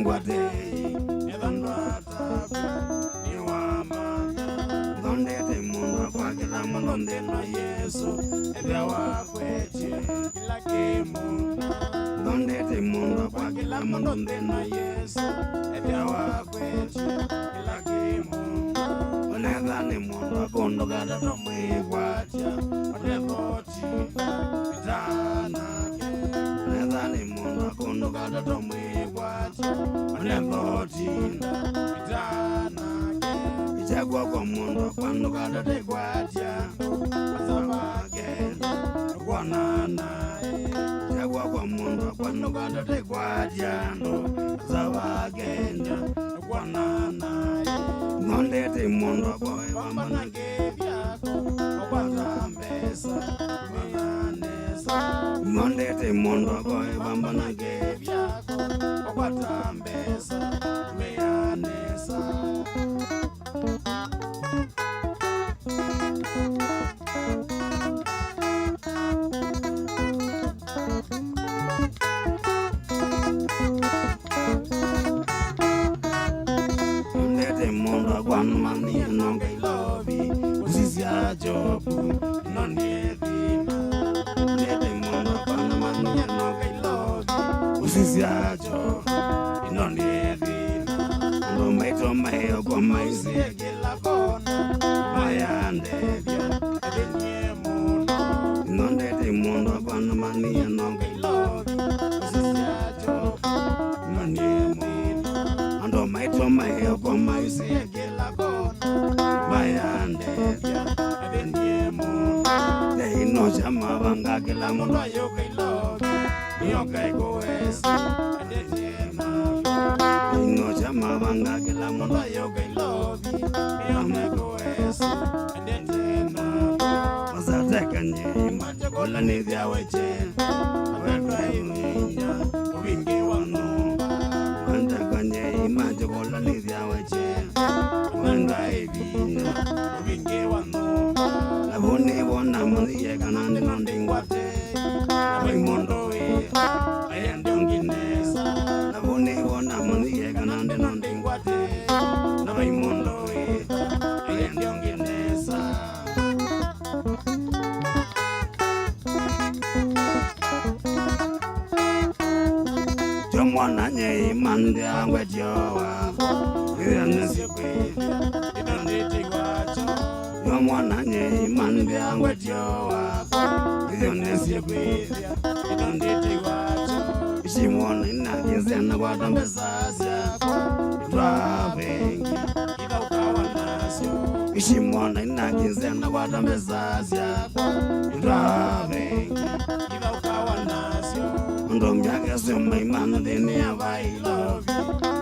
ngwate edandata niwama ndondete mundu kwa kila mundu ndeno Yesu ebya wakweche kila kimu ndondete mundu kwa kila mundu ndeno Yesu ebya wakweche kila kimu onedhani mundu kondo gada no mwikwacha onedhoti pitana onedhani mundu kondo gada no mwikwacha onedhoti pitana ichagua kwa mundu kwando gada tekwacha azabake kwanana ichagua kwa mundu kwando gada tekwacha azabake kwanana ndondete mundu boy wambana ngebyako okwatambesa kumeyanesa ndondete mundu boy wambana ngebyako okwatambesa kumeyanesa Mani nonga ilobi usisia jobu nondietina ndete mondo pana mani nonga ilobi usisia jobu nondietina ndo maito mayo kwa maisi kila kona mayandebya edenye mondo ndete mondo pana mani nonga ilobi usisia jobu nondietina ndo maito mayo kwa maisi Chama banga kila mundu ayoka ilobi yoka ikoesi adetema ino chama banga kila mundu ayoka ilobi yoka ikoesi adetema masateka nye machokola ni vyaweche weka iminya ubingi wano masateka nye machokola ni vyaweche weka iminya ubingi wano Labuni wona mani yekanande nondingwate Nabaimondo ayandonginesa Labuni wona mani yekanande nondingwate Nabaimondo ayandonginesa Jomwana nye imande angwejowa Iyanesikwe idonditigwacho Mwana nye imande angwejowa Iyanesikwe idonditigwacho Ishimona inagizena watambesasya Twabengi ila ukawa nasyo Ishimona inagizena watambesasya Twabengi ila ukawa nasyo Ndo myake sema imana dini ya bailovi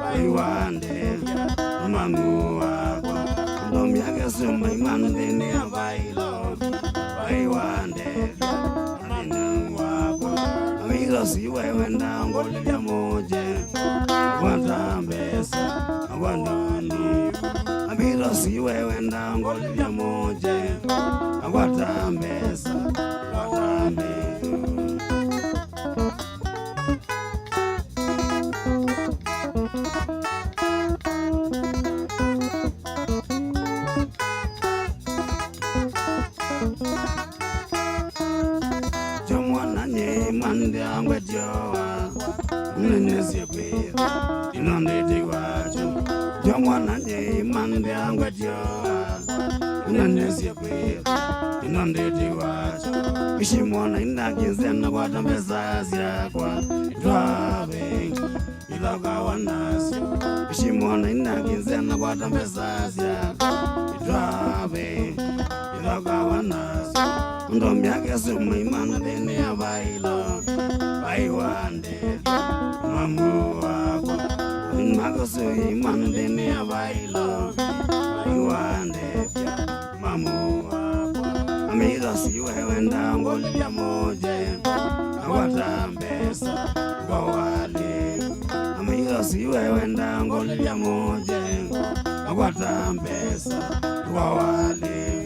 Baiwande Mamu wakwa Ndo myake sema imana dini ya bailovi Baiwande Mamu wakwa Amigo si wewe ndango livya moje Watambesa Wandoni Amigo si wewe ndango livya moje Watambesa Watambesa Mande angwejowa Nenesikwe inonditigwacho Jomwana nye mande angwejowa Nenesikwe inonditigwacho Ishimona inagizena watambesasya kwa Twabengi ila ukawa nasyo Ishimona inagizena watambesasya Twabengi ila ukawa nasyo Ndo myake suma imana dini ya bailovi Baiwande Mamu wakwa Mako su imana dini ya bailovi Baiwande Mamu wakwa Amigo si wewe ndango livya moje Watambesa kwa wale Amigo si wewe ndango livya moje Watambesa kwa wale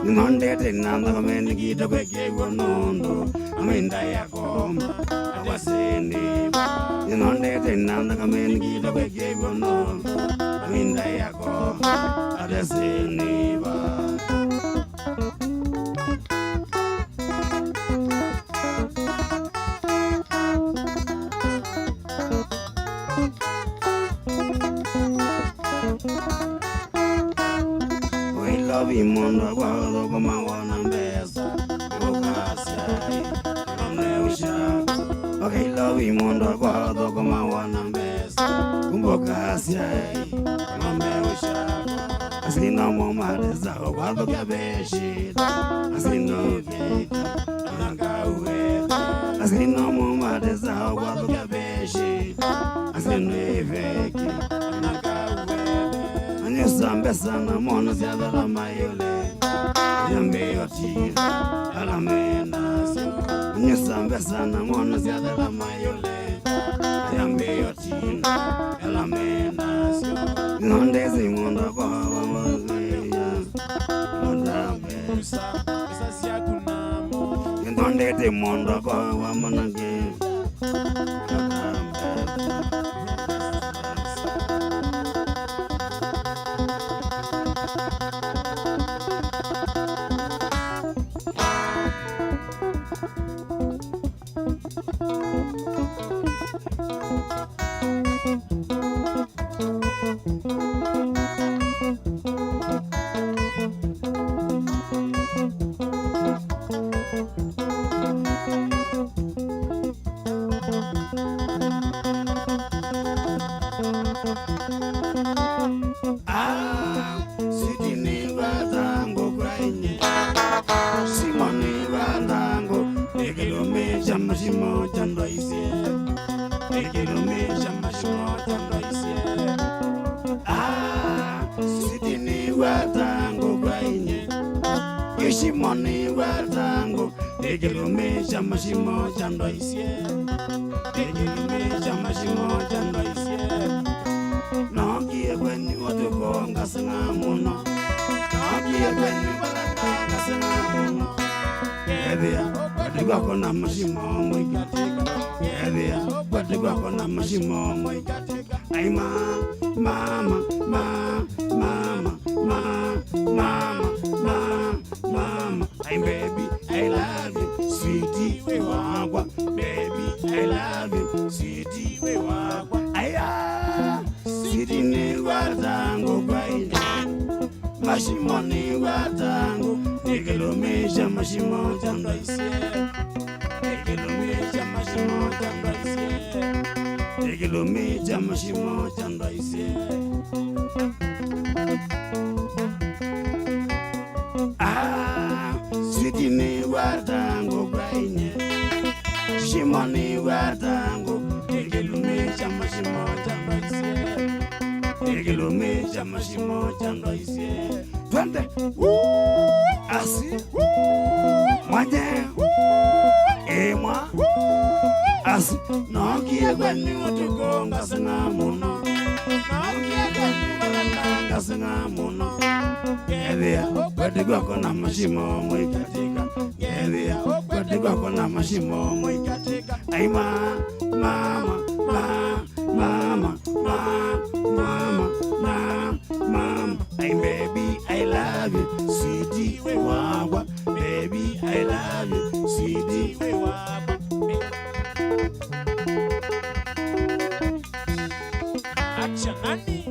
Nondete nanda kameni kita kweke wanondo Aminda ya koma Awasini Nondete nanda kamen kita beke bono minda yako ada sini ba we love you mondo guardo come wana besa okasai amneusha okay love you mondo guardo come wana besa kumbokasai amneusha asina mo maleza guardo kabeshi asino kita anakawe asina mo maleza guardo kabeshi asino eveki anakawe anyusambe sana mono siada la mayole yambe yoti ala menas anyusambe sana mono siada la mayole yambe yoti ala menas nonde zimundo kwa wamoya nonde besa sia kunamo nonde zimundo kwa wamonage Mashimo chando ise ekilume mashimo chando ise sitini watango kwainye yishimoni watango ekilume mashimo chando ise ekilume mashimo chando ise no kie kwenye watuko ngasinga muno no kie kwenye walaka ngasinga muno Evia Batigwa na mashimo mwikatika Evia Batigwa na mashimo mwikatika Ay mama Ay baby I love you sweetie we wagwa baby I love you sweetie we wagwa Aya sweetie ni watango kwa ina Mashimo ni watango Ekilumisha mashimo chando ise Ekilumisha mashimo chando ise Ekilumisha mashimo chando ise Sitini watango kwainye Shimoni watango Ekilumisha mashimo chando ise Ekilumisha mashimo chando ise Twende Asi Mwaje Emwa Asi Nokia kwani watuko ngasina muno Nokia kwani walaka ngasina muno Gevia Watigwa kona mashimo mwikatika Gevia Watigwa kona mashimo mwikatika Ay mama Ay baby I love you sweetie we wagwa baby I love you sweetie we wagwa Action Andy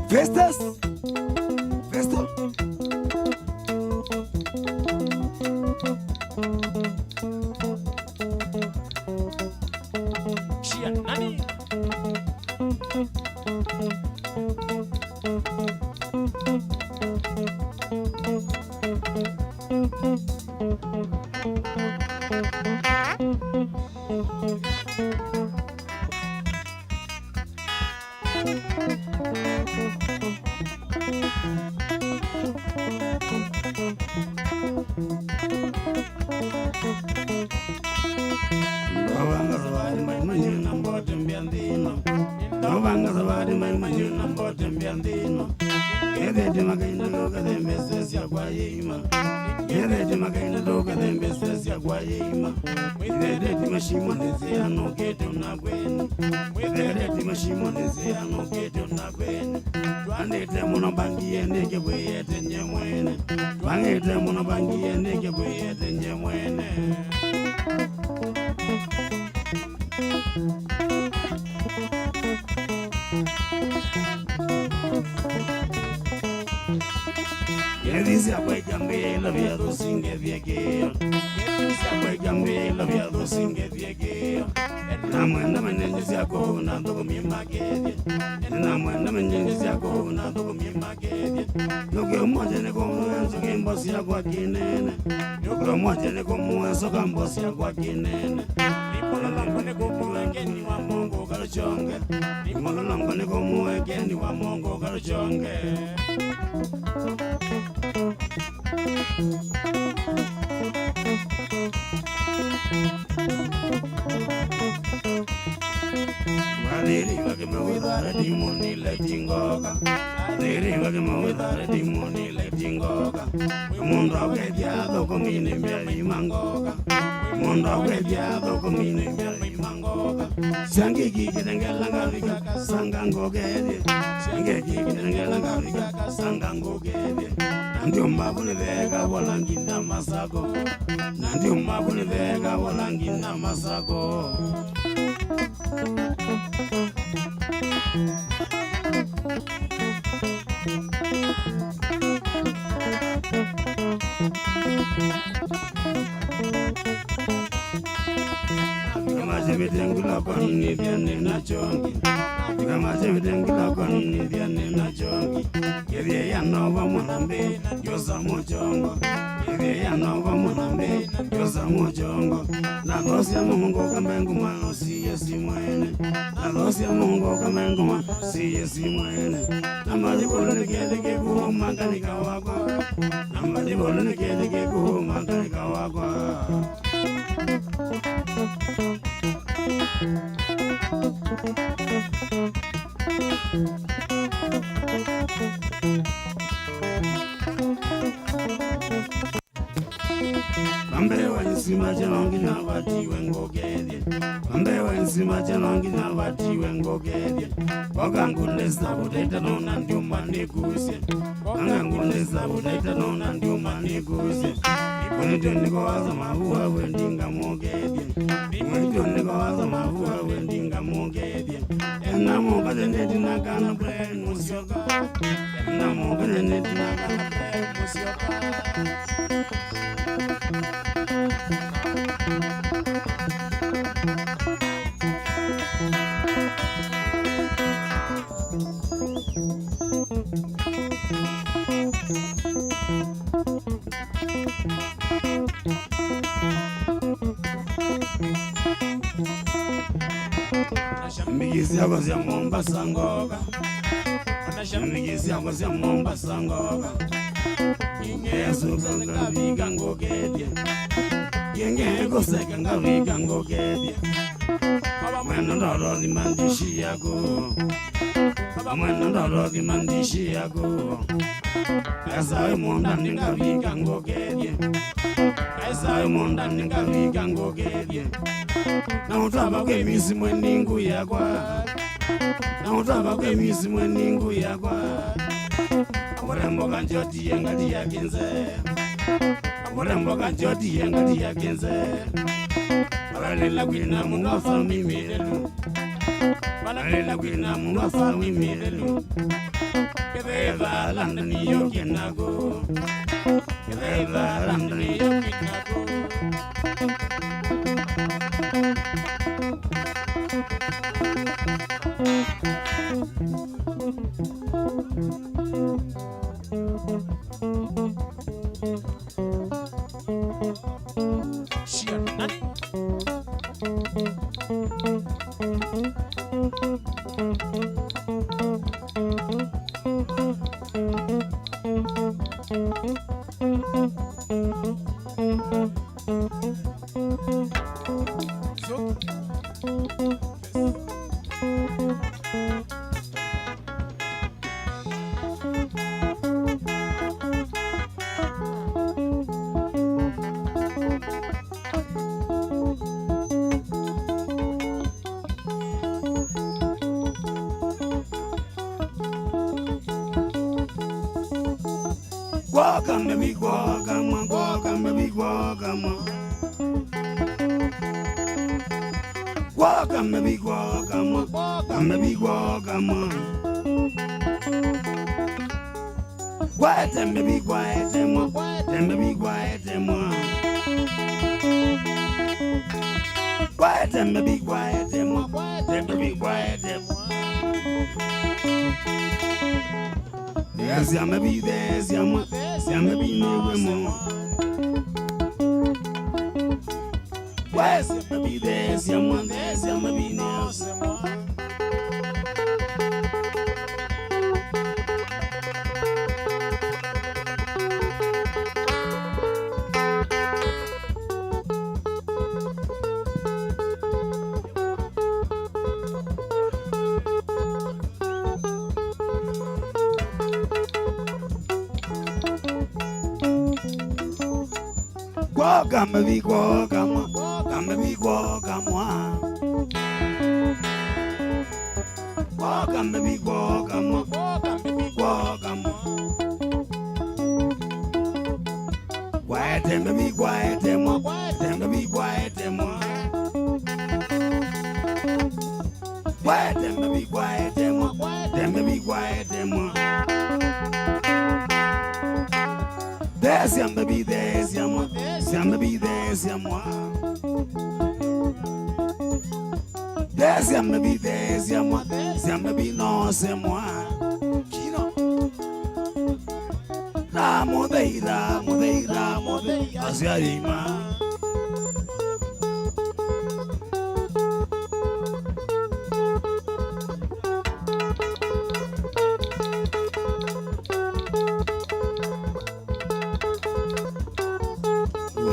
Festas Festo Chia Nani Yede de magaina do ka dem besesi kwa yima mwithereti mashimo nizia nokete unagweni mwithereti mashimo nizia nokete unagweni twanite muno bangiye ndeke bweyete nyemwene twanite muno bangiye ndeke bweyete nyemwene Yedisi akwe jambe la via do singe viege Yedisi akwe jambe la via do singe viege Namwenda manyenzi yako na ndoko mimagede Namwenda manyenzi yako na ndoko mimagede Yoke moja ne komuenzo kimbosi yako kinene Yoke moja ne komuenzo kambosi yako kinene Nimololongo ne komuenge ni wa Mungu karuchonge Nimololongo ne komuenge ni wa Mungu karuchonge Adiriva que me voy a dar a dimoni le tingoka Adiriva que me voy a dar a dimoni le tingoka Mundo abediado con mi nimbeli mangoka Mundo abediado con mi nimbeli mangoka Sangi gigi dengela ngavika sangango gede Sangi gigi dengela ngavika sangango gede Nandi umabule vega walanginda masako Nandi umabule vega walanginda masako Kama jemedengula koni viane na chongi Kama jemedengula koni viane na chongi Yevye ya nova mwanambe yoza mochongo Yevye ya nova mwanambe yoza mochongo Na dosi ya mungo kambengu mano siye si mwene Na dosi ya mungo kambengu mano siye si mwene Namadi bolu nikede ke kuhu manganika wakwa Namadi bolu nikede ke kuhu manganika wakwa Bambewa insima chalongi na wati wengogedye Bambewa insima chalongi na wati wengogedye Wakanguleza udeta nona ndiuma nikusye Wakanguleza udeta nona ndiuma nikusye Ipunito niko waza mahuwa wendinga mogedye Ipunito niko waza mahuwa wendinga mogedye Enamo kadeneti nakana brain musyoka Enamo kadeneti nakana brain musyoka Migisi yako zya Mombasa ngoga Migisi yako zya Mombasa ngoga Yesu kanga viga ngogedye Yenge koseka nga viga ngogedye Mwena ndoro di mandishi yako Mwena ndoro di mandishi yako Esawe monda ninga viga ngogedye Esawe monda ninga viga ngogedye Na utaba kwe misi mweningu yakwa Na utaba kwe misi mweningu yakwa Amurembo kanjoti yengati yakinze Amurembo kanjoti yengati yakinze Abalela kwina mungafa mimirelu Abalela kwina mungafa mimirelu Kebeba landani yokenago Kebeba landani yokenago Welcome, baby, welcome, welcome, baby, welcome. Welcome, baby, welcome, welcome, baby, welcome. Quiet and baby, quiet and baby, quiet and quiet and baby, quiet and baby, quiet and there's yama be there's yama be no more. Where's yama be there's yama be no more. Welcome, baby, welcome, baby, welcome, welcome, baby, welcome, baby, welcome. Quiet and baby, quiet and baby, quiet and quiet and baby, quiet and baby, quiet and there's young baby, there's young baby, there's young there's young baby, there's young baby, no, c'est moi. Kino. La modeira, asiarima.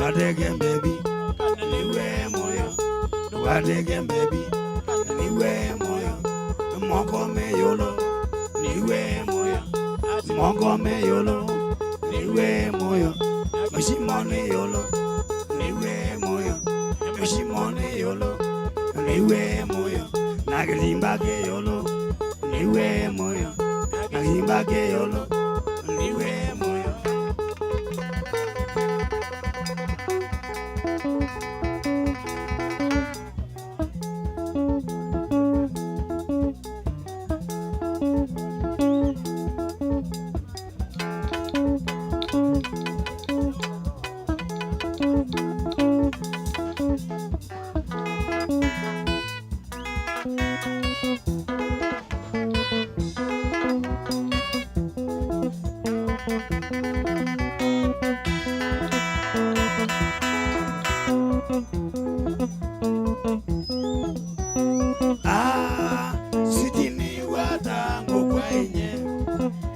Again, baby, anywhere moyo. Do again, baby, anywhere moyo. Moko me yolo, anywhere moyo. Moko me yolo, anywhere moyo. Mashimone yolo, anywhere moyo. Mashimone yolo, anywhere moyo. Nagalimba ke yolo, anywhere moyo. Nagalimba ke yolo, anywhere moyo.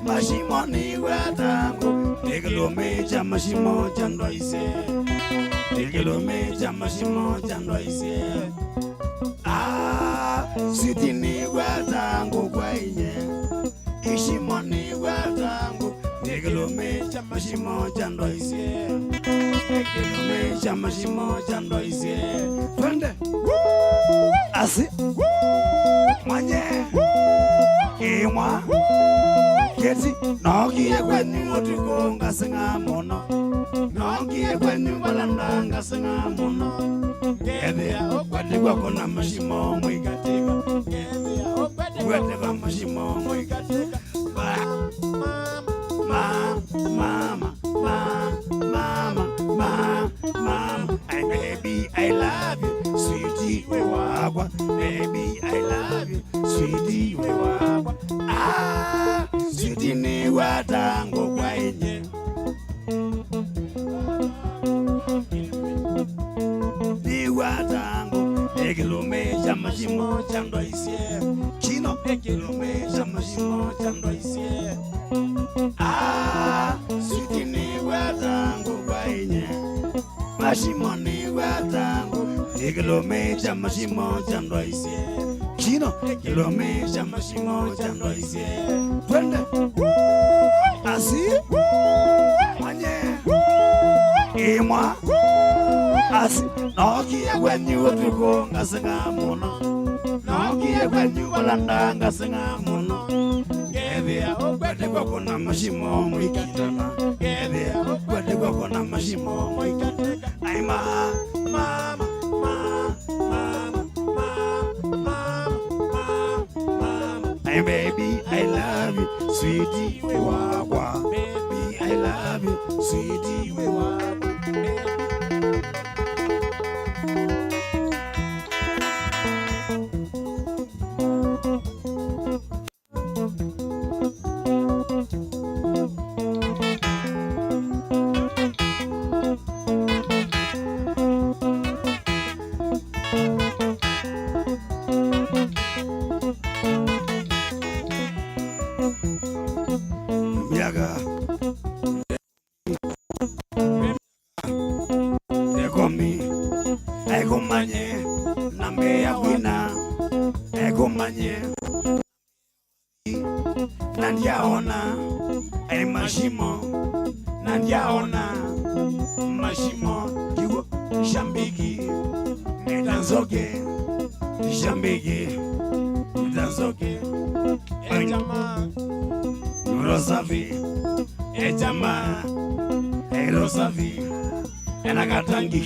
Mashimoni watango, tegelomeja mashimo jando ise, tegelomeja mashimo jando ise. Sitini watango kwaye, ishimoni watango, tegelomeja mashimo jando ise, tegelomeja mashimo jando ise. Twende, asi, manye, imwa. Keti, nogi ekwenyu otuko singa mono. Nogi ekwenyu balanda singa mono. Gedea okwadegwa kona mashimo mwigatika. Gedea okwadegwa mashimo mwigatika. Mama. Hey baby, I love you, sweetie wewagwa. Baby, I love you, sweetie wewagwa. Sweetie ni watango kwa inye. Ni watango, ekilumeja mashimo chando isie. Chino, ekilumeja mashimo chando isie. Sweetie ni watango kwa inye. Mashimo ni watango, ekilumeja mashimo chando isie. Chino, ekilumeja mashimo chando isie. Twende, asi, manye, imwa, asi, nogi ekwenyu otuko ngasinga mono, nogi ekwenyu balanda ngasinga mono. Gethia ukwete kwako na mashimo mwikateka Gethia ukwete kwako na mashimo mwikateka Ai mama Hey baby, I love you, sweetie, we wagwa. Baby, I love you, sweetie, we wagwa.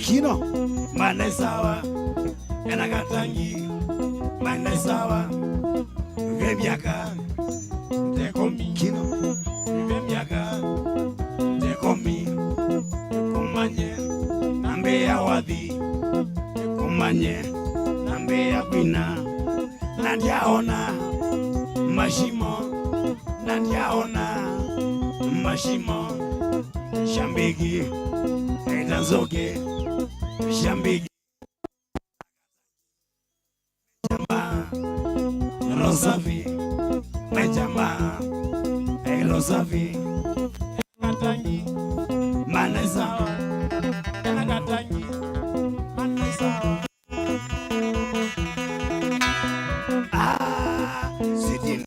Kino manesawa enagatangi manesawa vebiaka tekomi kino vebiaka tekomi kumanye nambe ya wadhi kumanye nambe ya kwina nandiaona mashimo nandiaona mashimo shambigi etanzoke Shambigi Jamba Rosavi Mejamba Rosavi Katangi Manesawa Katangi Manesawa Sitting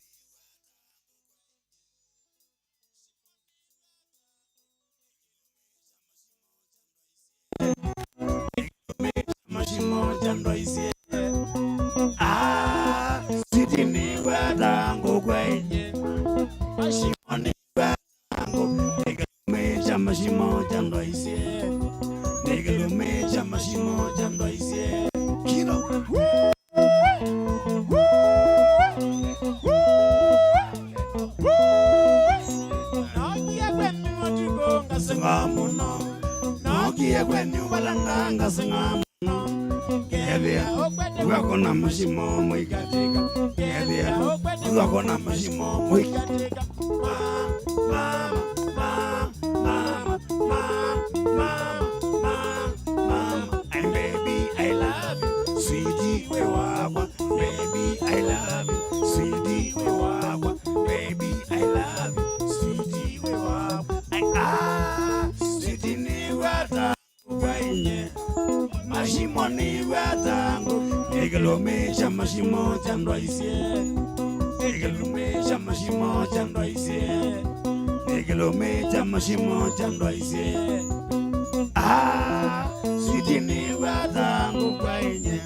Sitini watangu kwa inye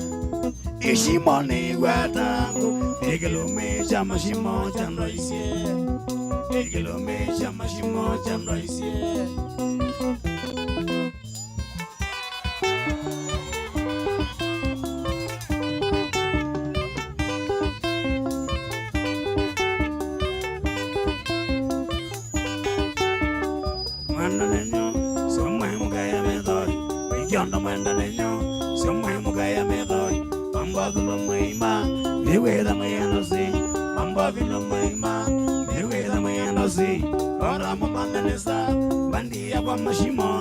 Ishimoni watangu Egelume chama shimo chando isye Egelume chama shimo chando isye Mwana nenyo Somwe mugaya medoi Ikyondo mwenda nenyo Somwe mugaya medoi Mambagulo mwima Niweza mwenosi Mambagulo mwima Niweza mwenosi Ora mumanenesa Bandia kwa mashimo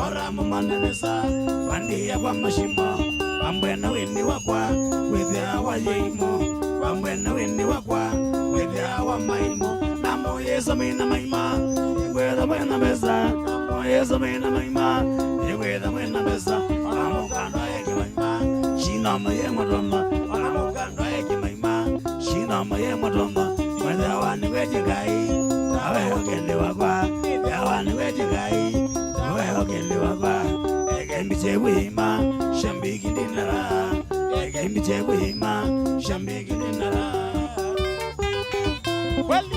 Ora mumanenesa Bandia kwa mashimo Pambwena weni wakwa Wethia wa yeimo Pambwena weni wakwa Wethia wa maimo Namo yeso mina maima Niweza mwena besa Namo yeso mina maima Niweza mwena besa Namo kando eki maima Shina maye mwadoma Namo kando eki maima Shina maye mwadoma Wethia wani weji gai Tawe okende wakwa Yawani weji gai Tawe okende wakwa Ege mbiche wima Shambiki dinara Ege mbiche wima Shambiki dinara Wali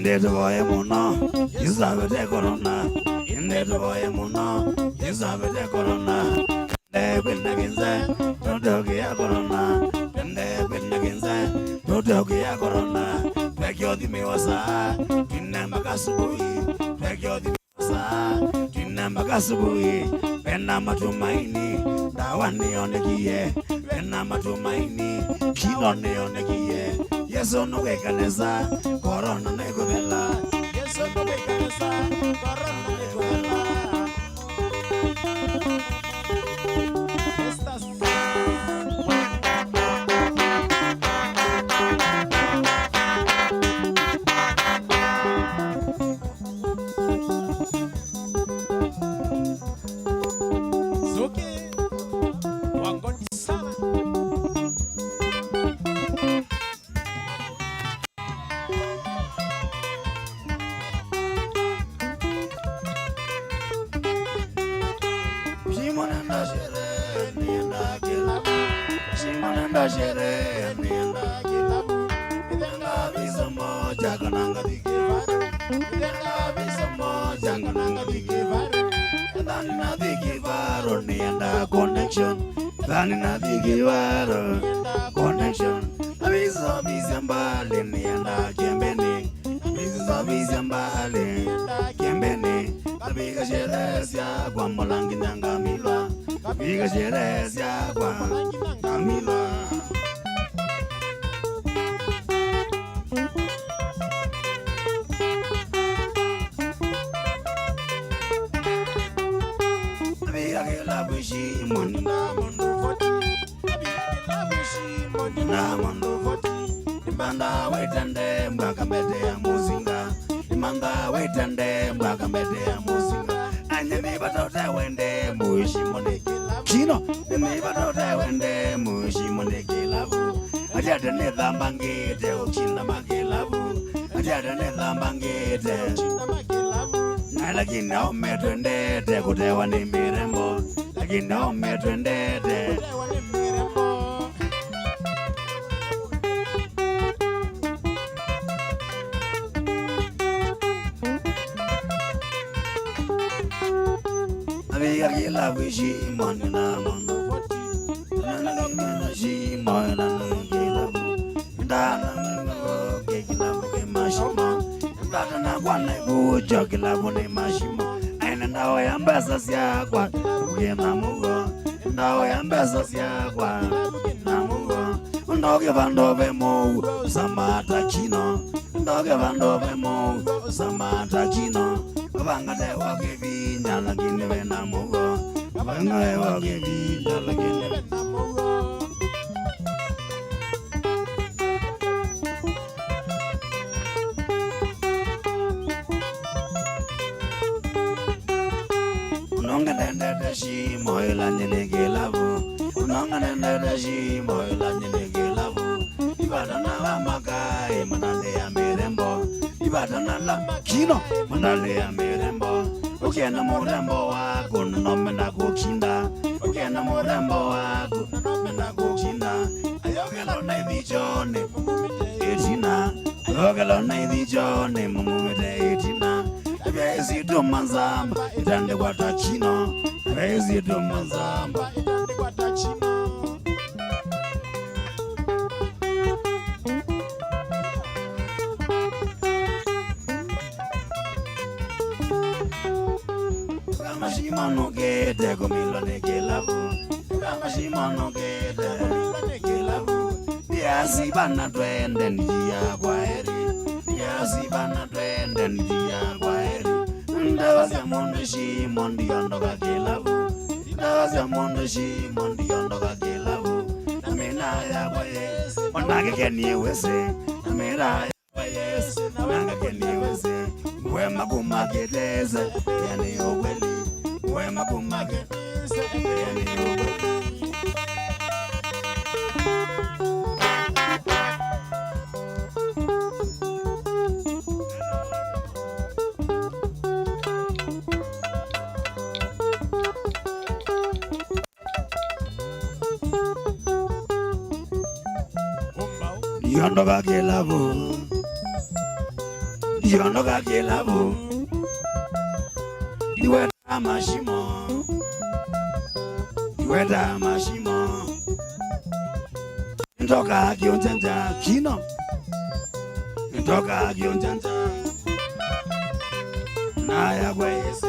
Indeed boy mono, you have the corona. Indeed boy mono, you have the corona. They will against that, no dogia corona. And they will against that, no dogia corona. Take your dimiwasa, Kinambakasui, take your dimiwasa, Kinambakasui, Penamatumaini, Dawani on the Kie, Penamatumaini, Kinoni on the Kie. Yes, on the Wakanesa, Corona Negovella. Yes, on the Wakanesa, Corona Negovella. Connection, Aviso Bizambale, Nianda, Kembeni, Aviso Bizambale, Kembeni, Abiga Sheresia, Guamolanginanga Mila, Abiga Sheresia, Guamila. Imanda waitande mbakambete ya muzinga. Imanda waitande mbakambete ya muzinga. Anyeni batote wende muishimone kino. Anyeni batote wende muishimone kilavu. Ajada ne dhambangete uchinda makilavu. Ajada ne dhambangete uchinda makilavu. Na lakini umetwendete kutewa ni mirembo. Lakini umetwendete kutewa ni mirembo. Abiga wishi monina mono foti. Nana gina shi moina nugila bu. Dana nungo kekila bu ke mashimo. Dana na kwana bu chokila bu ne mashimo. Aina ndawa ya mbesa siya kwa buke namugo. Ndawa ya mbesa siya kwa buke namugo. Ndoge vandove mo samata kino. Ndoge vandove mo samata kino. Vanga de wagevi nyala kine vena mugo. Vanga de wagevi nyala kine vena mugo. Unonga nende deshi moila nyene gilavu. Unonga nende deshi moila nyene gilavu. Ibadana la makai manale ya mirembo. Ibadana la makino manale ya mirembo. Ukienda murembo wako nomena kukinda. Ukienda murembo wako nomena kukinda. Ayogelo na idichone mumumite etina. Ayogelo na idichone mumumite etina. Abezi do manzamba itande kwa tachino. Abezi do manzamba itande kwa tachino. Mashimano gete komilo ne kilavu. Mashimano gete komilo ne kilavu. Biasi bana twende njia kwa heri. Biasi bana twende njia kwa heri. Ndawa za mondo shimo ndiondoka kilavu. Ndawa za mondo shimo ndiondoka kilavu. Namina ya kwa Yesu onage keniwese. Namina ya kwa Yesu onage keniwese. Wema kumaketeze yani ukweli. Wema kumaketeze yani ukweli. Ndiondoka kilavu. Yono kakilabu Iweta mashimo Iweta mashimo Ntoka kionjanja kino Ntoka kionjanja Naya kwese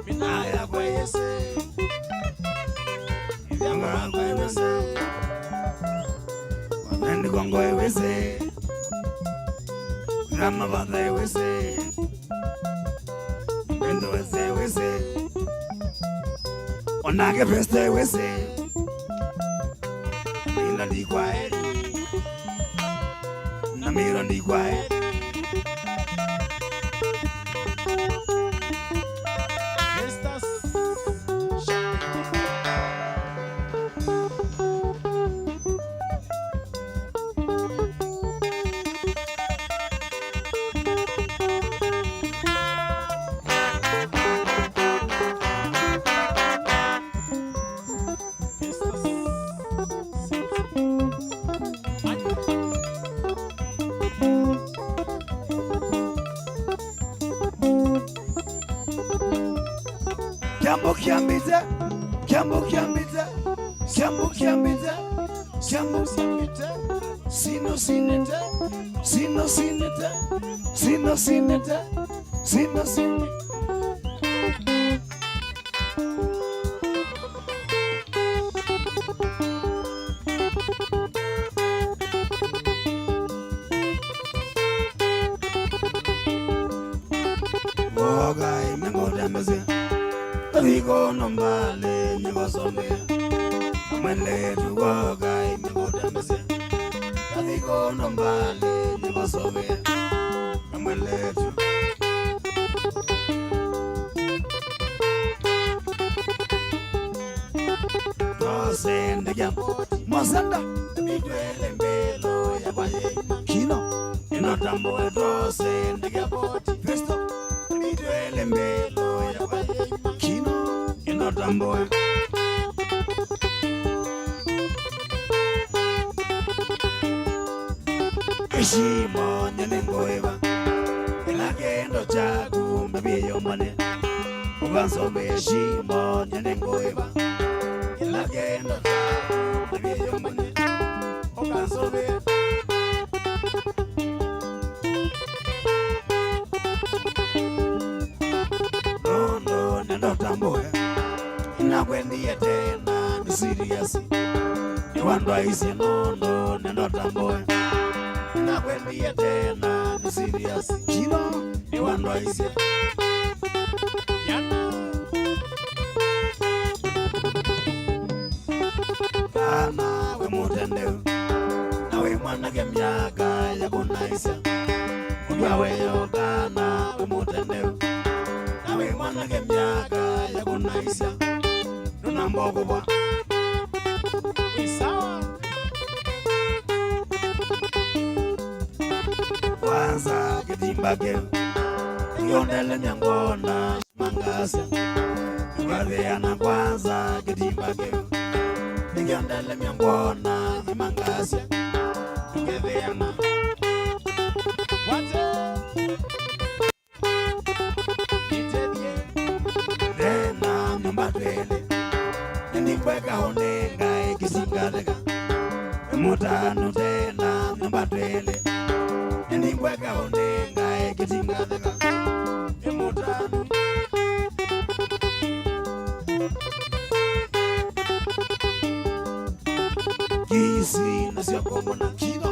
Minaya kwese Yanga kwese Wamendi kongo wese Rama bada wese Bendo wese Onage peste wese Mila di kwaeri Namiro di kwaeri Kiambo kiambite, kiambo kiambite, kiambo kiambite, kiambo kiambite, sino sinete, sino sinete, sino sinete, sino sinete. Wogai mengoda meze. Tadigo nombale nyebasome Amele tuwagai megoda mese Tadigo nombale nyebasome Amele tu Tose ndegya Mwasanda Midwele mbelo ya baye Kino Inotambo tose ndegya boti Festo Midwele mbelo ya baye Kino Inotambo Ishimo nyenengoeva Elakendo chaku mbebiyo mane Ugansome shimo nyenengoeva Elakendo chaku mbebiyo mane Ugansome Nondo nendotambo Inakwendiye tena ni serious Niwandwa isi nondo nendotambo Inakwendiye tena ni serious Kino niwandwa isi Yana Kana we mutendeu Nawe mwanake miaka ya kunaisa Kujwa weyo kana we mutendeu Nawe mwanake miaka ya kunaisa Nuna mbogo bwa Isawa Kwanza kitimba keu Yondele nyangona mangasa Yugaveana kwanza kitimba keu Yondele nyangona mangasa Yugaveana Wate Itebye Dena nyumbatwele Nikweka honenga ikisingalega Mutano tena nyumbatwele Nikweka honenga ikisingalega Mutano Kisi nasiyokombo na kino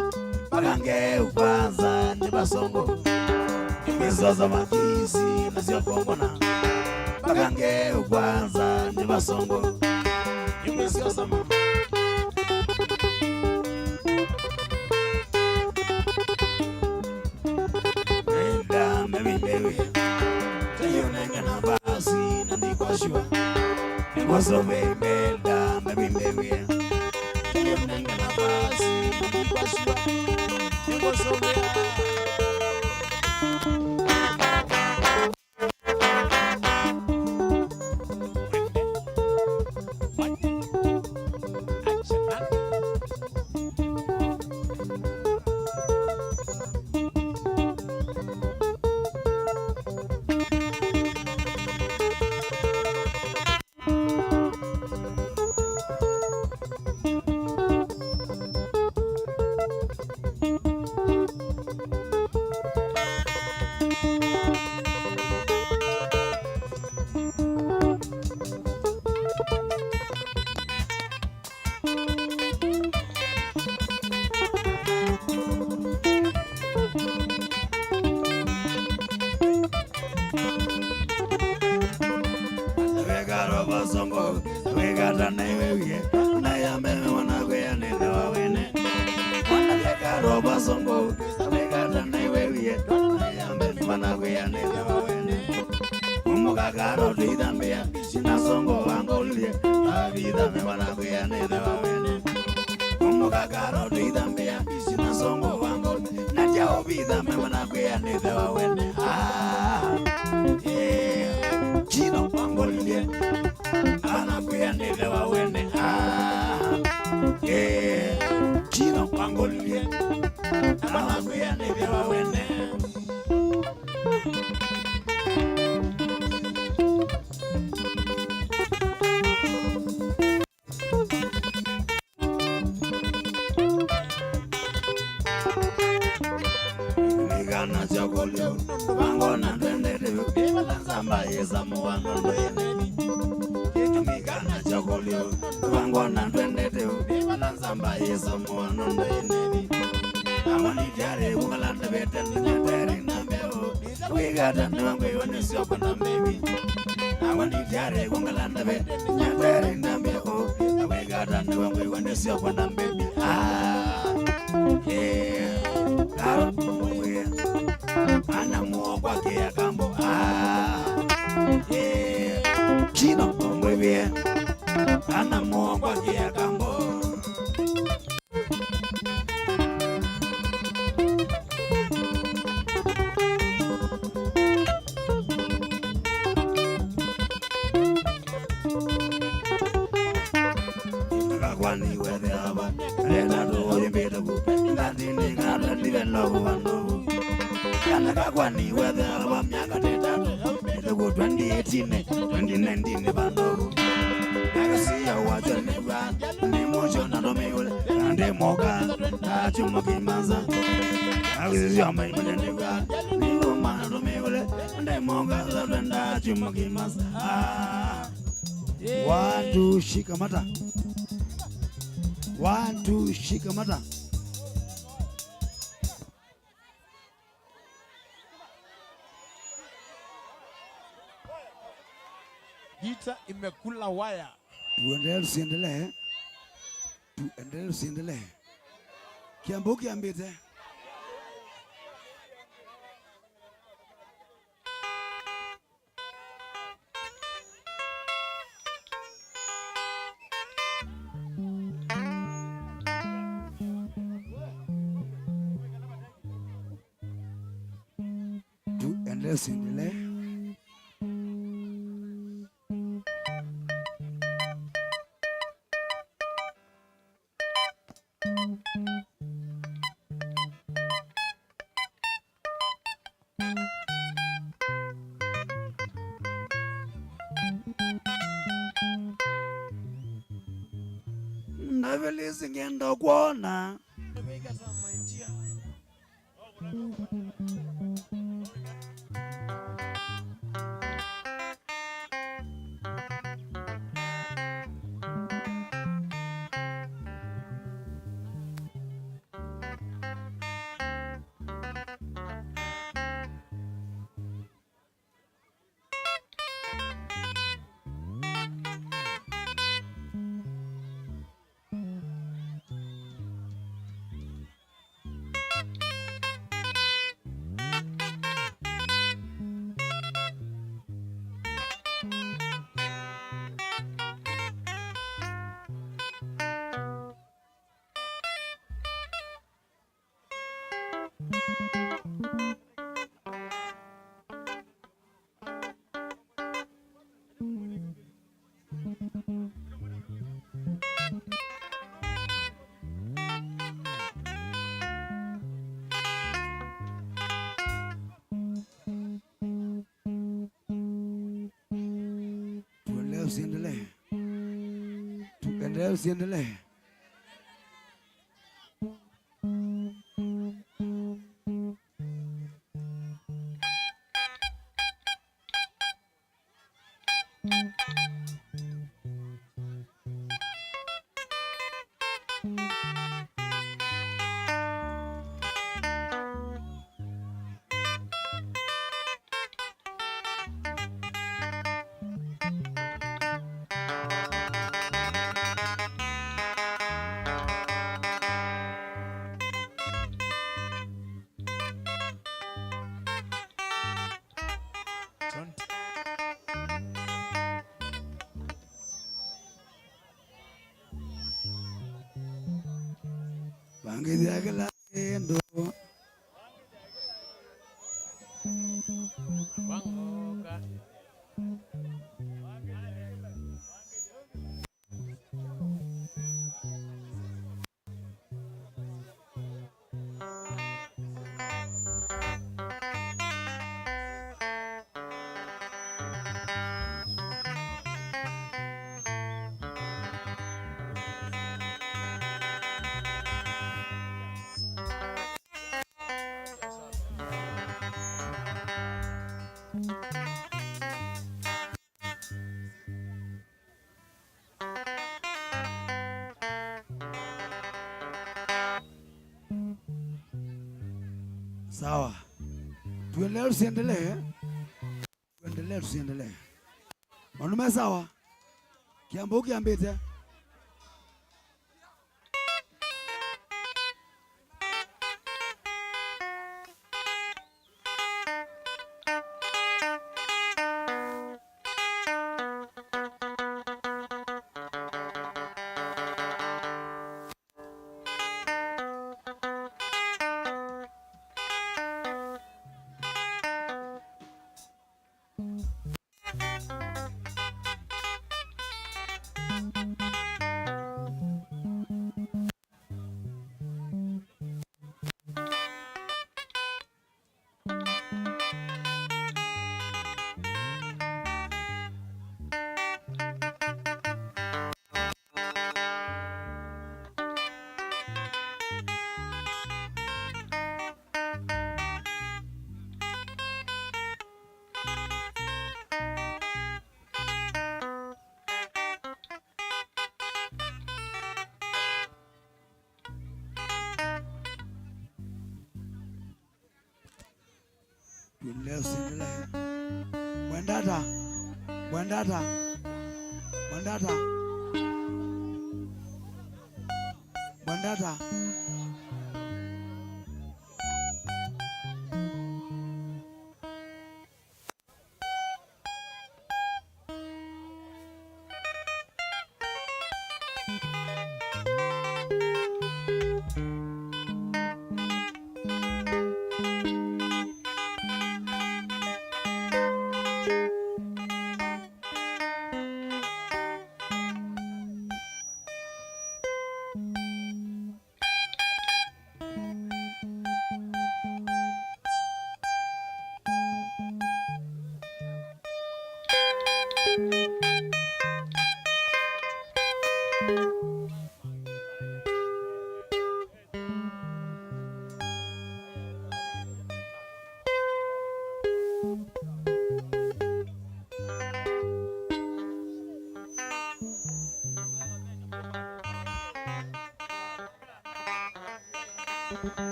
Pagange upanza nibasongo Imizoza makisi nasiyokombo na Pagange upanza nibasongo Imizoza makisi Wasome menda mabimbewe Nenga na basi Mbashua Wasome basongo we gata na we na ya me wana we ya ne da wene wana we garo basongo we gata na we na ya me wana we ya ne da wene umuga garo vida me ya sina songo angolie la vida me wana we ya ne da wene umuga garo vida me ya sina songo angolie na ya vida me wana we ya ne da wene Chino Pangolie, Ana Kuyane Dewa Wene, Chino Pangolie, Ana Kuyane Dewa Wene. Migana Chocolio, Mangona Samba yesa muwano ndoyeneni Migana chokolio Wangona ndwendete Bibala samba yesa muwano ndoyeneni Awani jare Ungalanda beten Nyatere nambeo Wigata nwangwe Wanesio kona baby Awani jare Ungalanda beten Nyatere nambeo Wigata nwangwe Wanesio kona baby Yeah Karo mwe Ana muo kwa kia kambo Chino muy bien Ana muo kwa kia kambo Kwani wede aba Rena do yembeda bu Ngandini ngada live love wando Yana kakwani wede aba Miaka tetatu Nito go 2018 2019 bando Nagasiya wajo neba Ni mojo na domeule Nande moga Tachu makimanza Nagasiya maimune neba Ni ngoma na domeule Nande moga Tachu makimanza One, two, shikamata. One, two, shikamata. Gita imekula waya. Tuendelee usiendelee. Kiambo kiambite. Tuendelee usiendelee. Navelisi ngenda kuona tuendelee usiendelee. Wangeja kila endo. Wangoka. Sawa. Tuendelee tusiendelee? Tuendelee tusiendelee? Manume sawa? Kiambo kiambite. Tuendelee tusiendelee? Mwendata. Mwendata. Mwendata. Mwendata.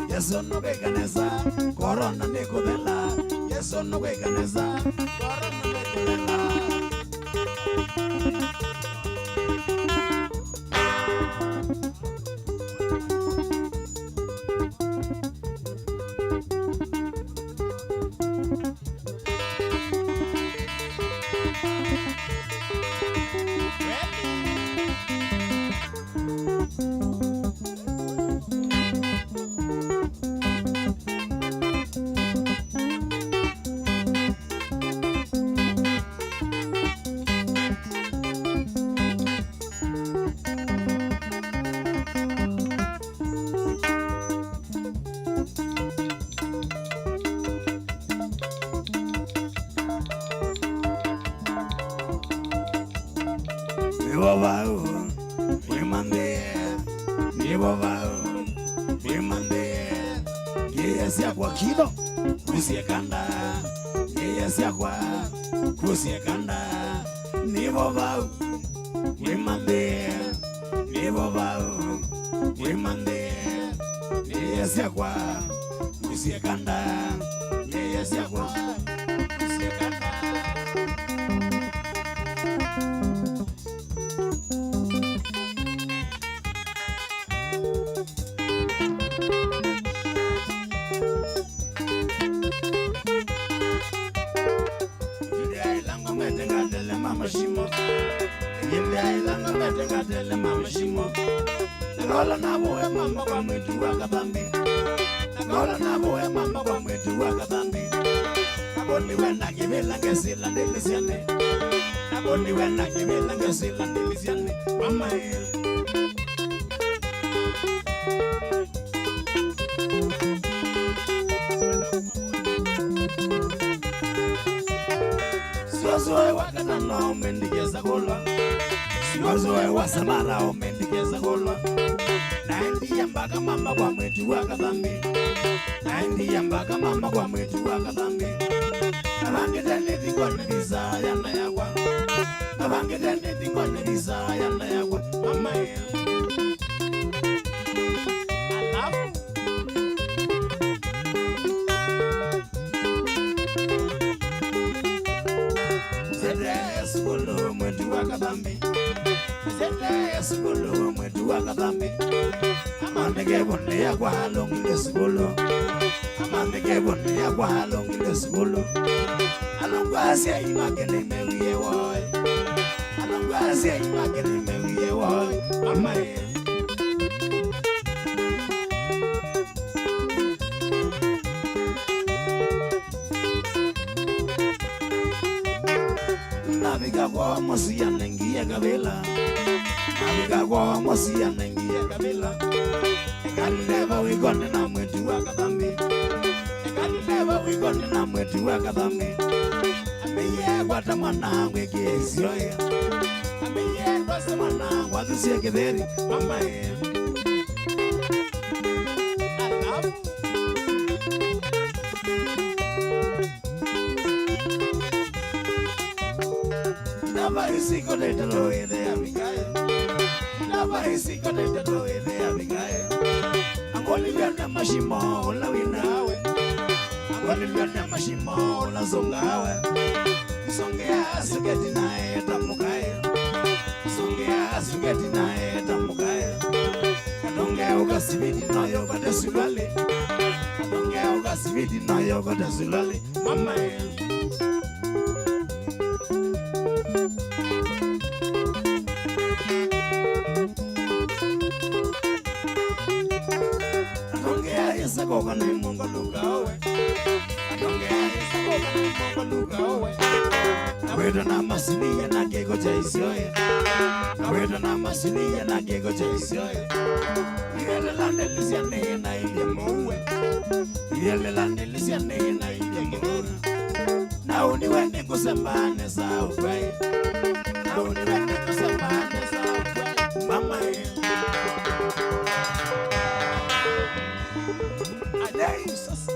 Yeso no veganesa, corona ne codella. Yeso no veganesa, corona ne codella. Nibobao, Wimande, Nibobao, Wimande, Yesia kwa kido, Kusiekanda, Yesia kwa Kusiekanda, Nibobao, Wimande, Nibobao, Wimande, Yesia kwa Kusiekanda, Yesia kwa Kusiekanda. Nagola nabo mama kwa mwetu wa kabambi. Nagola nabo mama kwa mwetu wa kabambi. Naboni wena kibela ngesila ndelisiane. Naboni wena kibela ngesila ndelisiane. Mama Siwazoe wakata no mendikeza kola. Siwazoe wasamara o mendikeza kola. Naendia mpaka mama kwa mwetu wa kabambi. Naendia mpaka mama kwa mwetu wa kabambi. Nabangedene tingone desire na yakwa. Nabangedene tingone desire na yakwa. Mama alafu Sukulu mwetu wa kabambi. Sukulu mwetu wa kabambi. Amandege bonde ya kwa halongile sukulu. Amandege bonde ya kwa halongile sukulu. Alongwasi ya imakene mewiye woy. Alongwasi ya imakene mewiye woy. Mama Naviga kwa mosi ya nengi ya kabila. Naviga kwa mosi ya nengi ya kabila. Ekaleva wigone na mwetu wa kabambi. Ekaleva wigone na mwetu wa kabambi. Ameye kwa tamanangu ekiezioya. Ameye kwa tamanangu atusie kitheri. Mama alafu Never is he gonna do it there, Abigail. Never is he gonna do it there, Abigail. I'm going to get my shimo, la winawe. I'm going to get my shimo, la zongawe. Songea, sugeti na eta mukaya. Songea, sugeti na eta mukaya. Kadonge uga sibidi na yoga de sulali. Kadonge uga sibidi na yoga de sulali. Mama Sagoga na mungo lugawe. Adongea sagoga na mungo lugawe. Naweda na masilia na kego jaisioye. Naweda na masilia na kego jaisioye. Yele lande lisiane na ile muwe. Yele lande lisiane na ile muwe. Na uniwende kusembane sa ukwai. Na uniwende kusembane sa ukwai. Mama Jesus.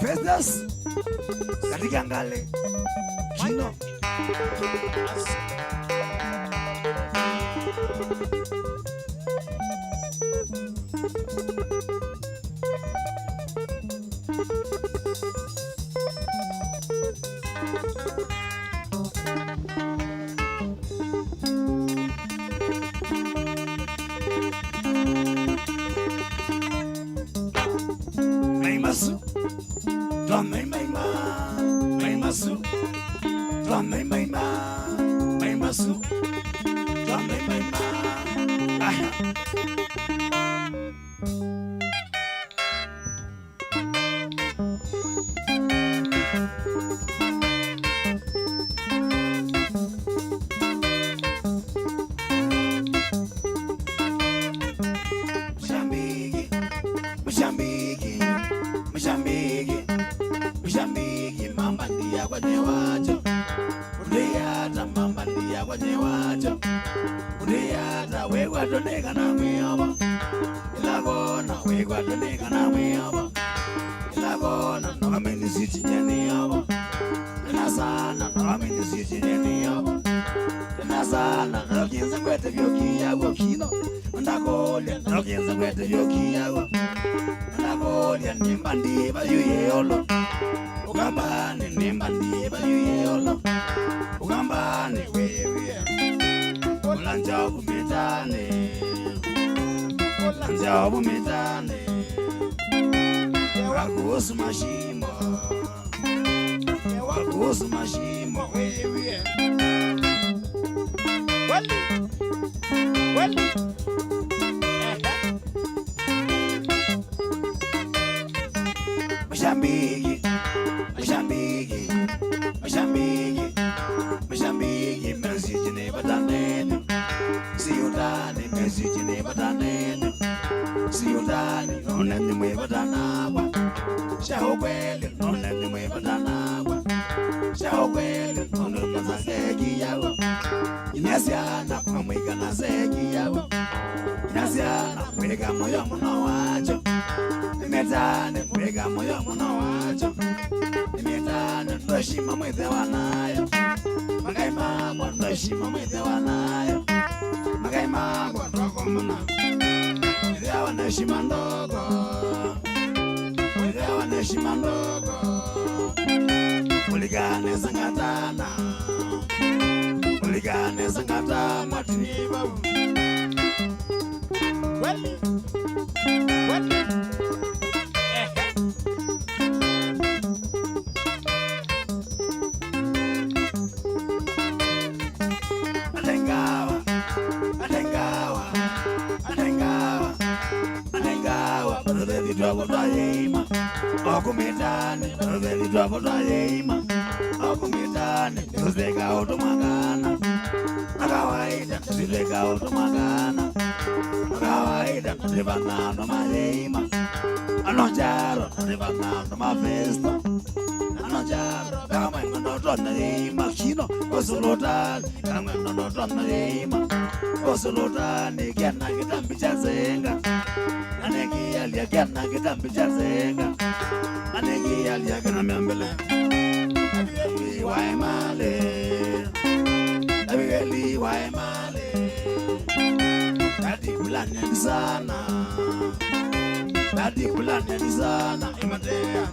Festus katika ngale Kino Maimasu Dame maima Maimasu Dame maima Maimasu Dame maima wacho Uriata mama ndiya kwenye wacho Uriata wegwa toneka na mwiyoba Ilagona wegwa toneka na mwiyoba Ilagona nokameni siti nyeni yoba Inasana nokameni siti nyeni yoba Inasana nokinza kwete vyoki yago kino Ndakolia nokinza kwete vyoki yago Ndakolia nimba ndiba yuyeyolo Ugambani nimba ndiba yuyeyolo Ugambani wewe Ulanjabu mitane Ulanjabu mitane Wakuhusu mashimo Wakuhusu mashimo wewe Wali Mshambiki Mshambiki Mshambiki Mshambiki Message ne batanene Siyudani message ne batanene Siyudani nonene mwe batanabwa Shahokwele nonene mwe batanabwa Shahokwele nonene mazaseki yawo Inasiana mwamwika na seki yawo Inasiana mwega moyo muno wacho Imetane mwega moyo muno wacho Imetane ndoshima mweze wanayo Magai magwa ndoshima mweze wanayo Magai magwa ndoko muna Mweze waneshima ndogo Mweze waneshima ndogo Muligane sangatana Muligane sangatana Matiniba Wali Okumitane, nozeli twabota yeima Okumitane, nozeka otomagana Akawaida, nozeka otomagana Akawaida, nozivangano mayeima Anonjaro, nozivangano mafesto Anonjaro, kama ingonotona yeima Kino, osulotani, kama ingonotona yeima Osulotani, kiana kitambi chazenga Anegi alia kiana kitambi chazenga Anegi alia kiana miambele Abigeli waimale Abigeli waimale Dadi kulanya ni sana Dadi kulanya ni sana Imatea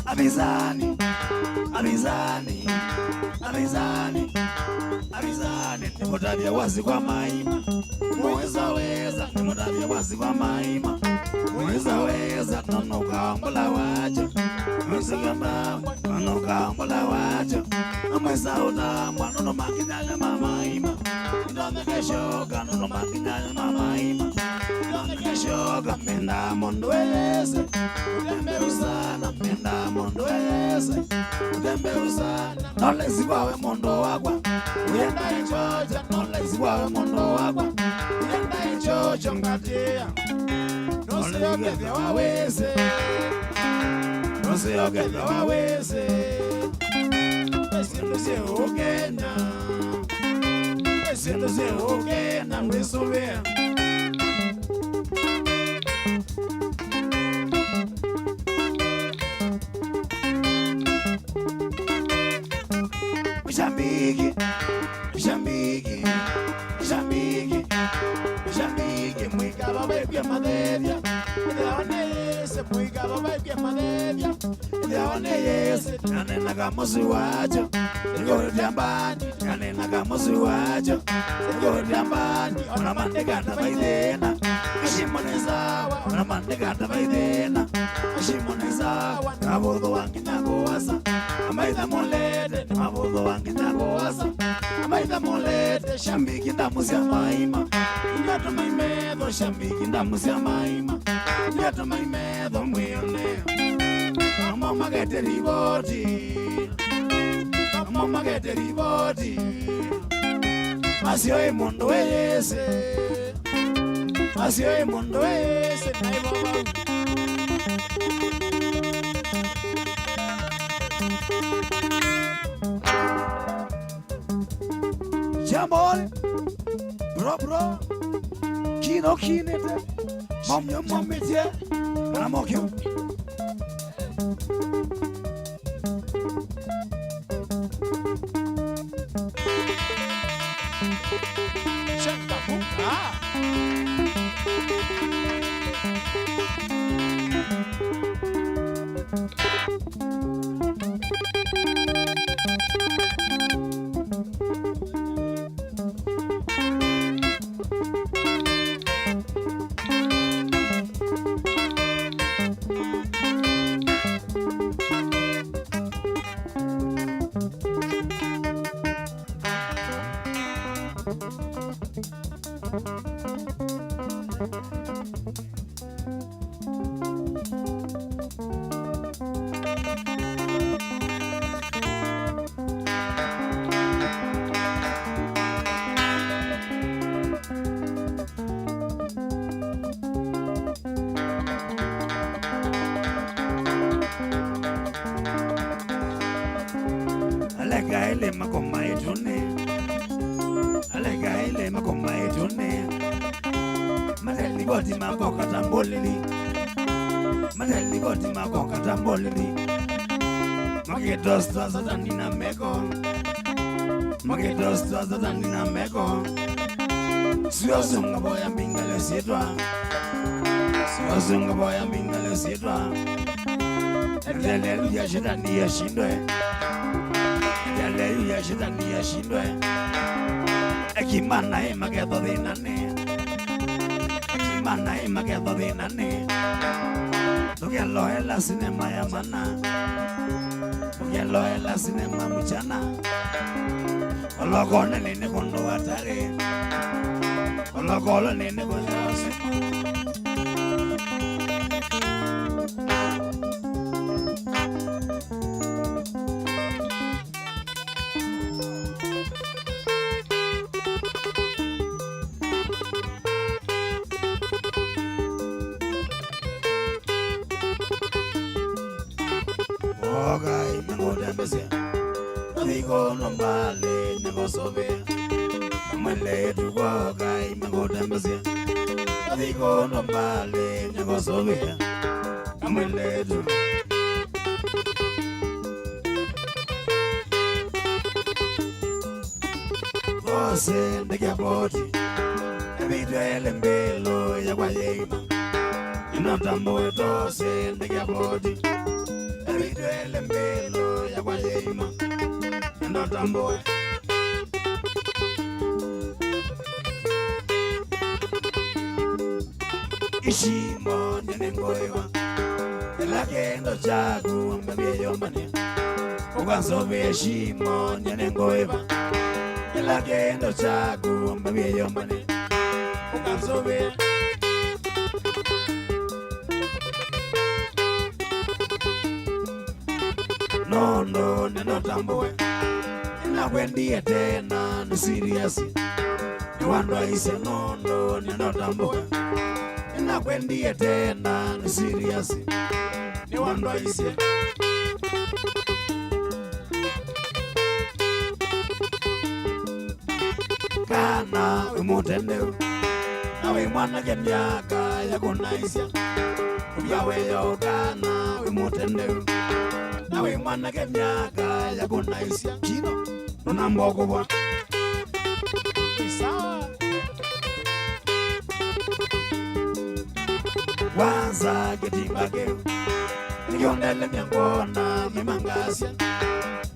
Abizani Abizani Abizani Abizani Nimutabia wazi kwa maima Mweza weza Nimutabia wazi kwa maima Mweza weza Nonoka wambula wacho Mweza gambamwa Nonoka wambula wacho Mweza utamwa Nono makinyanya mamaima Ndone keshoka Nono makinyanya mamaima Ndone keshoka Menda mondo weze Utembe usana Menda mondo weze Utembe usana Nolezi wawe mondo wakwa Uyenda ichocha Nolezi wawe mondo wakwa Uyenda ichocha Ngatia Nosiogeze waweze Nosiogeze waweze Esindu se ugena Esindu se ugena Mwisuvea Mshambiki Mshambiki Mshambiki Mshambiki Mwika baba kwa madevya Ndiaone yese mwika baba kwa madevya Ndiaone yese Nane nagamusi wacho Ngori diambani Nane nagamusi wacho Ngori diambani Ona mandegata baidena Ashimone zawa Ona mandegata baidena Ashimone zawa Nabodo wangi nagoasa Amaida molede Nabodo wangi nagoasa Amaida molede Shambiki ndamusia maima Ndiato maimedo Shambiki ndamusia maima Ndiato maimedo mwioneo Mama gete riboti Mama gete riboti Masio e mondo weyese Asio mundo ese naibo bau. Jamon, bro, kino kinete, mom metia, ramokyo. Chanta buka. Alagaile makoma etune, alagaile makoma etune. Mateli goti makoka tambolini, mateli goti makoka tambolini. Magedosta zatanina meko, magedosta zatanina meko. Siwazunga boya mingale sitwa, siwazunga boya mingale sitwa. Haleluya, shetani yashindwe. Haleluya, shetani yashindwe. Ekimana magetho thinane, ekimana magetho thinane. Tugeloela sinema ya mana, tugeloela sinema mchana. Olokone nene kondo watare, olokole nene kondo watare. Ogai mengoda mesia, amigo no vale negocio ver. Amale tu ogai mengoda mesia, amigo no vale negocio ver. Amale tu. Ose ndekaboti, ebidwele mbelo ya kwa yema. Inatambo ose ndekaboti. Ebidwele mbelo ya kwa yema. Inatambo. Ishimo nyenengoiwa, elakendo chagu mbebye yombane. Ukansobe ishimo nyenengoiwa, elakendo chagu mbebye yombane. Ukansobe nondo nenotambue, inakwendie tena ni serious. Niwando aise nondo nenotambue, inakwendie tena ni serious. Niwando aise kana umutendeu, nawe mwana kemyaka ya kunaisya. Uyawe yo kana umutendeu, nawe mwana kemyaka ya kunaisya. Kino nunambogo bwa Sawa. Wanza kitimba keu, nikiondele miangona mimangasya.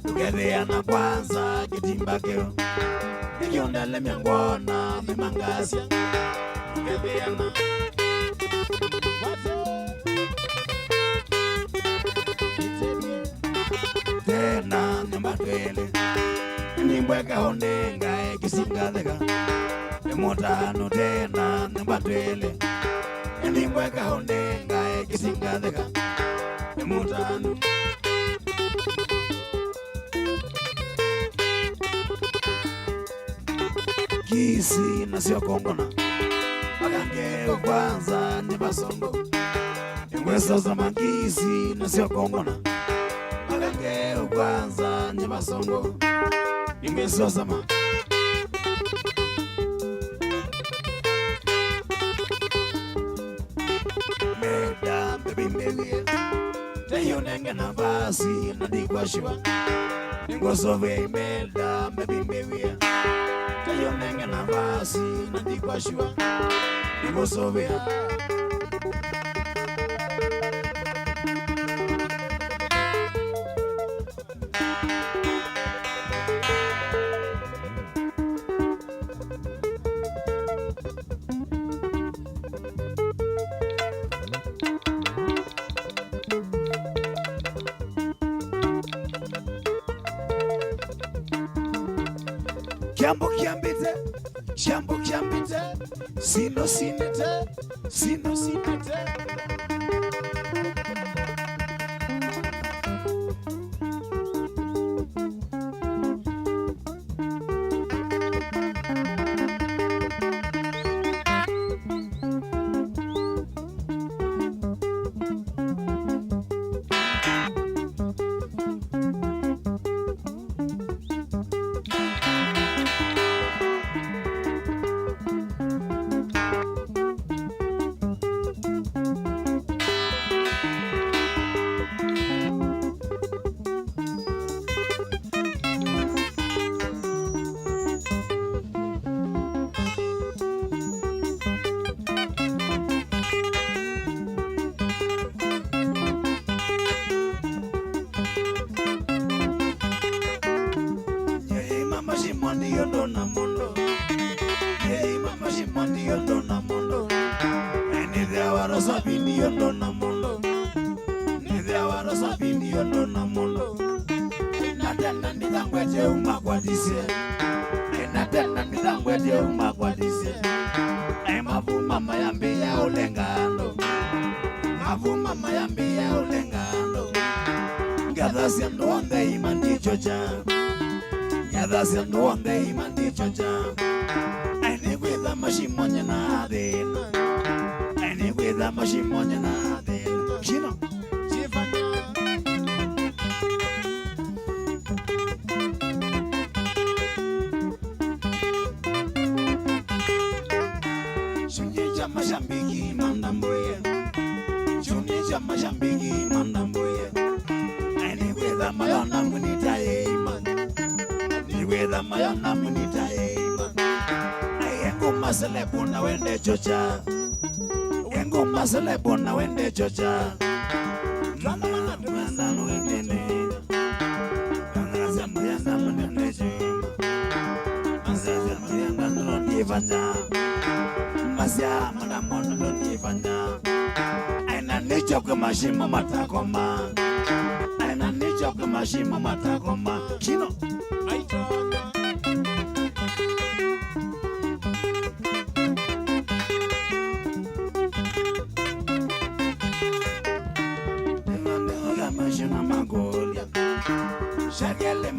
Tugetheana kwanza kitimba keu, nikiondele miangona mimangasya. Tugetheana tena nimbatwele, nimbweka honenga ekisingatheka. Nimutano tena nimbatwele, nimbweka honenga ekisingatheka. Nimutano kisi nasio kongona, akange kwanza ni basongo ingweso za magisi na sio kongona magenge kwanza ni basongo ingweso za magisi Teyonenge na basi na dikwashiwa Ngosove imelda mbebimbewe Teyonenge na basi na dikwashiwa Ngosove Kiambo kiambite, sino sinete. Selebona wende chocha Mwana mwenda nwengene Angaza mwenda mwende chima Angaza mwenda nwende fanya Masya mwenda mwende fanya Aina nicho kwa mashimo matakoma Aina nicho kwa mashimo matakoma Kino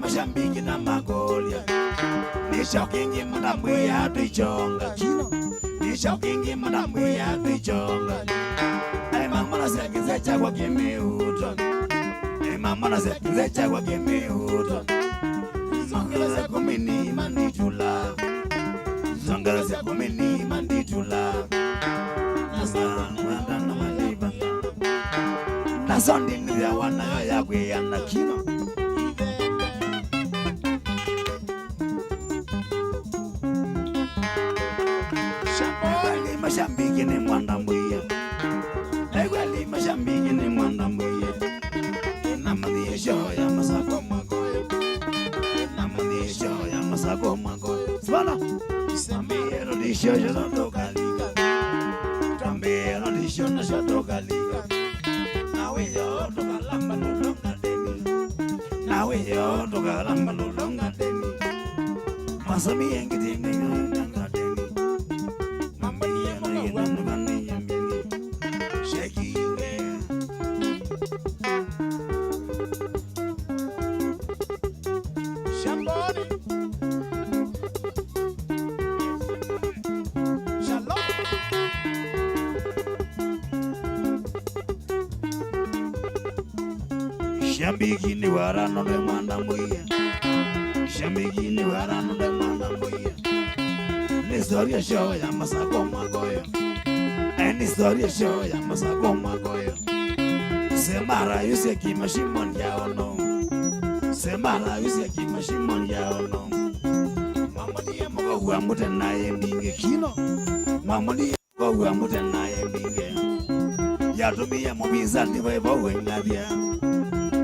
Mashambiki na magolia Nishokingi madamu ya tuichonga Nishokingi madamu ya tuichonga Mama sekize chagwa kimiuto Mama sekize chagwa kimiuto Zongela se kumini manditula Zongela se kumini manditula Nasana maliba Nasondi nivya wana ya kuyana kino Mashambiki ni mwanda mbuye Egwali mashambiki ni mwanda mbuye Namani shoya masako magoye Namani shoya masako magoye Swana Tambiro lisho yoto kalika Tambiro lisho na shoto kalika Nawe yoto kalamba lulonga demi Nawe yoto kalamba lulonga demi Masami yengi dimi lulonga demi Shambiki ni warano de mwanda mbuya. Shambiki ni warano de mwanda mbuya. Ni historia show ya masako magoyo. Ni historia show ya masako magoyo. Semara yuse kimashimon ya ono. Semara yuse kimashimon ya ono. Mama diye moga uamute naye mbinge kino. Mama diye moga uamute naye mbinge. Yatumia mobiza ni wewe wengabia.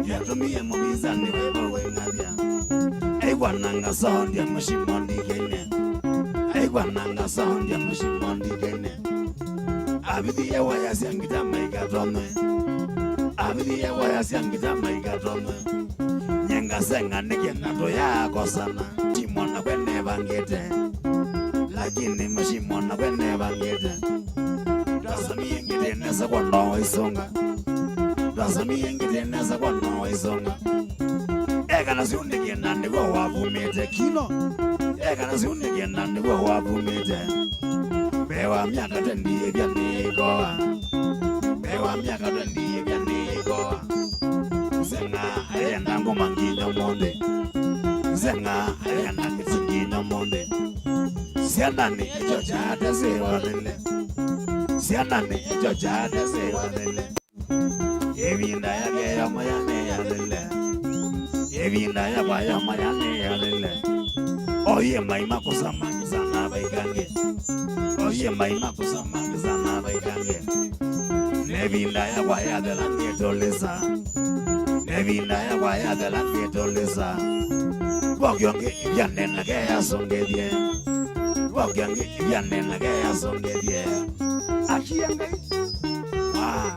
Yatumia mobiza ni wewe wengabia. Wananga sound ya mashimon digene. Wananga sound ya mashimon digene. Abidi ya waya siangita maigatome. Abidi ya waya siangita maigatome. Nyenga senga nige nato ya kosana. Timona kwene bangete. Lakini mashimona kwene bangete. Dasami yengite nesa kwa no isonga. Dasami yengite nesa kwa no isonga. Ega na siundige nandi kwa wapumete kino. Ega na siundige nandi kwa wapumete. Bewa miaka tendi vya nikoa. Bewa miaka tendi vya nikoa. Zenga ayenda ngumanginyo monde. Zenga ayenda kitinginyo monde. Sianani echo chate sewadele. Sianani echo chate sewadele. Evinda yake ya mayane yadele. Evinda ya baya mayane yadele. Oye maima kusama sana baikange. Oye maima kusama sana baikange. Nevinda ya baya de la nietoleza. Nevinda ya baya de la nietoleza. Bogyonge yanena ke asongedie. Bogyonge yanena ke asongedie. Akiyange. Ah.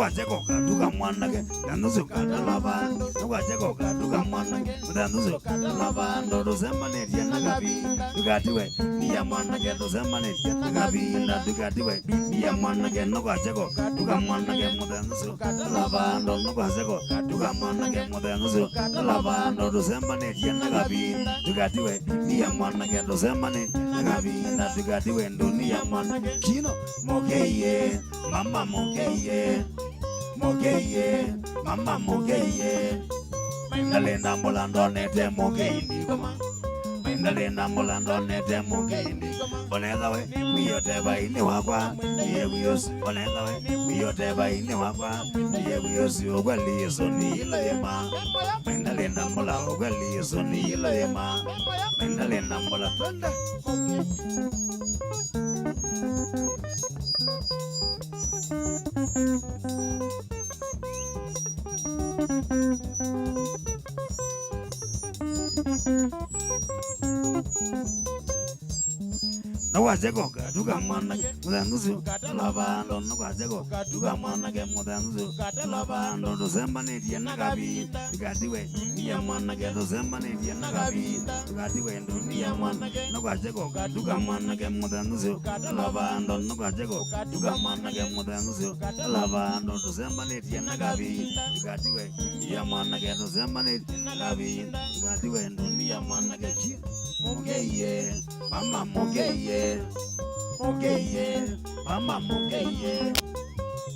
Wajeko kaduka mwanake, danusu katalabando. Wajeko kaduka mwanake, danusu katalabando. Dosema netia nagabi, dugatiwe. Niya mwanake, dosema netia nagabi. Nda dugatiwe, niya mwanake. Wajeko kaduka mwanake, danusu katalabando. Wajeko kaduka mwanake, danusu katalabando. Dosema netia nagabi, dugatiwe. Niya mwanake, dosema netia nagabi. Nda dugatiwe, niya mwanake. Kino, mokeye, mama mokeye. Mokeye, mama mokeye. Mindalenda mulando nete mokeye ndigoma. Mindalenda mulando nete mokeye ndigoma. Boneza we, miyote baini wakwa. Iye wiyosi, boneza we, miyote baini wakwa. Iye wiyosi ogwali yeso ni ilayema. Mindalenda mula ogwali yeso ni ilayema. Mindalenda mula twende. No wajeko kaduka mwanake mudangusu katalabando. No wajeko kaduka mwanake mudangusu katalabando. Dosema netia nagabi, dugatiwe. Niya mwanake dosema netia nagabi, dugatiwe. Niya mwanake. No wajeko kaduka mwanake mudangusu katalabando. No wajeko kaduka mwanake mudangusu katalabando. Dosema netia nagabi, dugatiwe. Niya mwanake dosema netia nagabi, dugatiwe. Niya mwanake ki. Mokeye, mama mokeye. Mokeye, mama mokeye.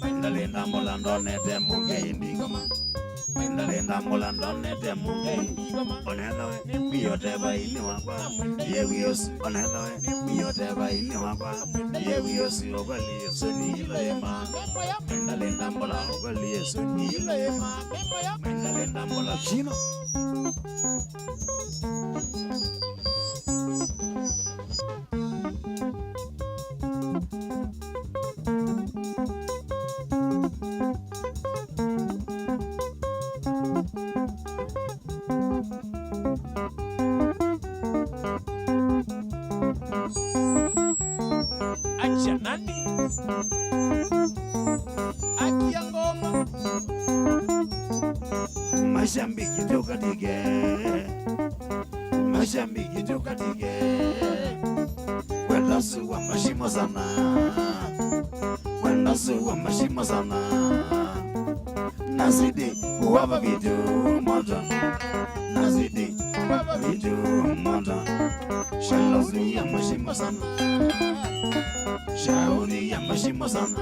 Mindalenda mulando nete mokeye ndigoma. Mindalenda mulando nete mokeye ndigoma. Boneza we, miyote baini wakwa. Iye wiyosi, boneza we, miyote baini wakwa. Iye wiyosi ogali yeso ni ilayema. Mindalenda mula ogali yeso ni ilayema. Mindalenda mula kino. Acha nani? Aki ya ngoma. Mashambiki tukadige. Mashabiki tukatike, wenda suwa mashimo sana, wenda suwa mashimo sana. Nazidi kuwapa vitu moto, nazidi kuwapa vitu moto. Shauri ya mashimo sana, shauri ya mashimo sana.